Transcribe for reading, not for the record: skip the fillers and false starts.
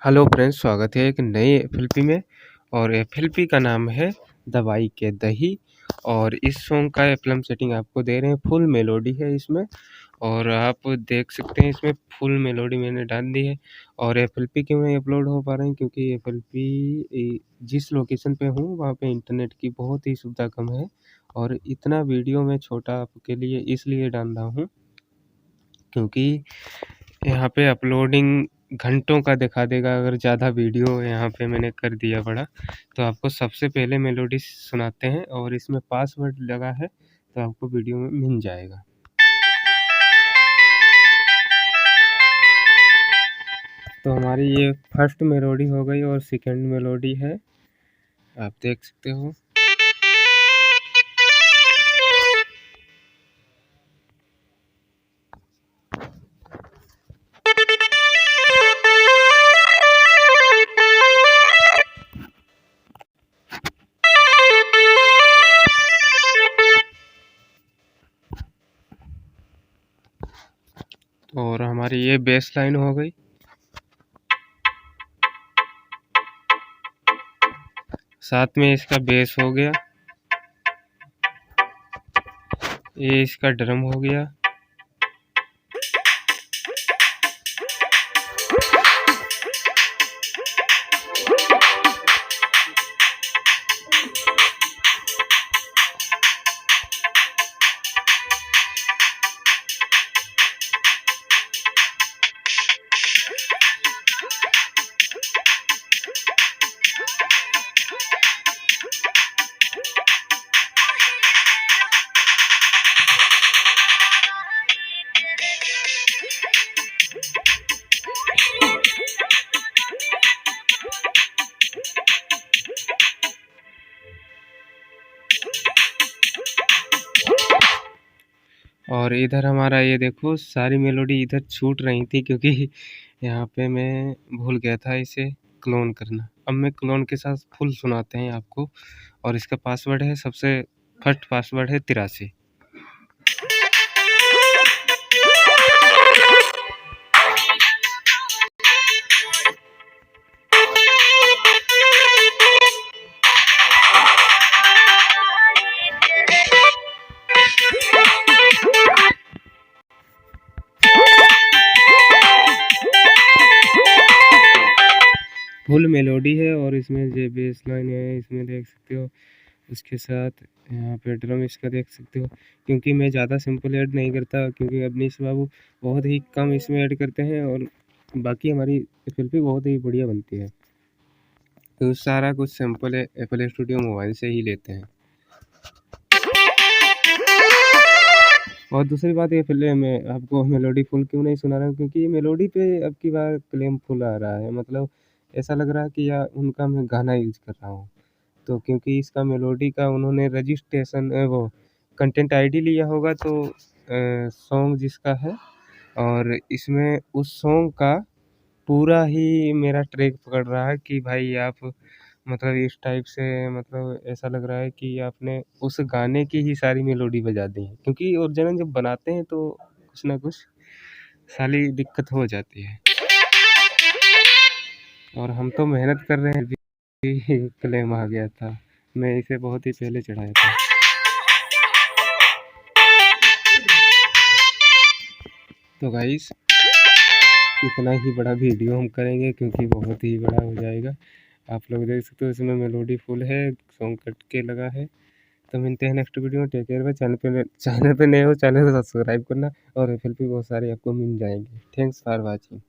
Hello friends, स्वागत है एक नई एफएलपी में। और एफएलपी का नाम है दवाई के दही। और इस सॉन्ग का एफएम सेटिंग आपको दे रहे हैं, फुल मेलोडी है इसमें। और आप देख सकते हैं इसमें फुल मेलोडी मैंने डाल दी है। और एफएलपी क्यों नहीं अपलोड हो पा रहे हैं, क्योंकि एफएलपी जिस लोकेशन पे हूँ वहाँ पे इंटरनेट की बहुत ही सुविधा कम है। और इतना वीडियो मैं छोटा आपके लिए इसलिए डाल रहा हूँ क्योंकि यहाँ पे अपलोडिंग घंटों का दिखा देगा। अगर ज़्यादा वीडियो यहाँ पे मैंने कर दिया बड़ा, तो आपको सबसे पहले मेलोडी सुनाते हैं और इसमें पासवर्ड लगा है तो आपको वीडियो में मिल जाएगा। तो हमारी ये फर्स्ट मेलोडी हो गई और सेकंड मेलोडी है, आप देख सकते हो। और हमारी ये बेस लाइन हो गई। साथ में इसका बेस हो गया, ये इसका ड्रम हो गया। और इधर हमारा ये देखो, सारी मेलोडी इधर छूट रही थी क्योंकि यहाँ पे मैं भूल गया था इसे क्लोन करना। अब मैं क्लोन के साथ फुल सुनाते हैं आपको। और इसका पासवर्ड है, सबसे फर्स्ट पासवर्ड है 83। फुल मेलोडी है और इसमें जो बेस लाइन है इसमें देख सकते हो, उसके साथ यहाँ पे ड्रम इसका देख सकते हो। क्योंकि मैं ज़्यादा सिंपल ऐड नहीं करता, क्योंकि अवनीश बाबू बहुत ही कम इसमें ऐड करते हैं और बाकी हमारी एफएलपी बहुत ही बढ़िया बनती है। तो सारा कुछ सिंपल है, एफएल स्टूडियो मोबाइल से ही लेते हैं। और दूसरी बात, ये फिर मैं आपको मेलोडी फुल क्यों नहीं सुना रहा हूँ, क्योंकि ये मेलोडी पे अब की बार क्लेम फुल आ रहा है। मतलब ऐसा लग रहा है कि या उनका मैं गाना यूज कर रहा हूँ। तो क्योंकि इसका मेलोडी का उन्होंने रजिस्ट्रेशन वो कंटेंट आईडी लिया होगा, तो सॉन्ग जिसका है, और इसमें उस सॉन्ग का पूरा ही मेरा ट्रैक पकड़ रहा है कि भाई आप मतलब इस टाइप से, मतलब ऐसा लग रहा है कि आपने उस गाने की ही सारी मेलोडी बजा दी है। क्योंकि ओरिजिनल जब बनाते हैं तो कुछ ना कुछ साली दिक्कत हो जाती है। और हम तो मेहनत कर रहे हैं, भी क्लेम आ गया था। मैं इसे बहुत ही पहले चढ़ाया था। तो गाइस, इतना ही बड़ा वीडियो हम करेंगे क्योंकि बहुत ही बड़ा हो जाएगा। आप लोग देख सकते हो इसमें मेलोडी फुल है, सॉन्ग कट के लगा है। तो मिलते हैं नेक्स्ट वीडियो में। Take care bye. चैनल पे नए हो, चैनल को सब्सक्राइब करना। और एफएलपी बहुत सारे आपको मिल जाएंगे। Thanks for watching.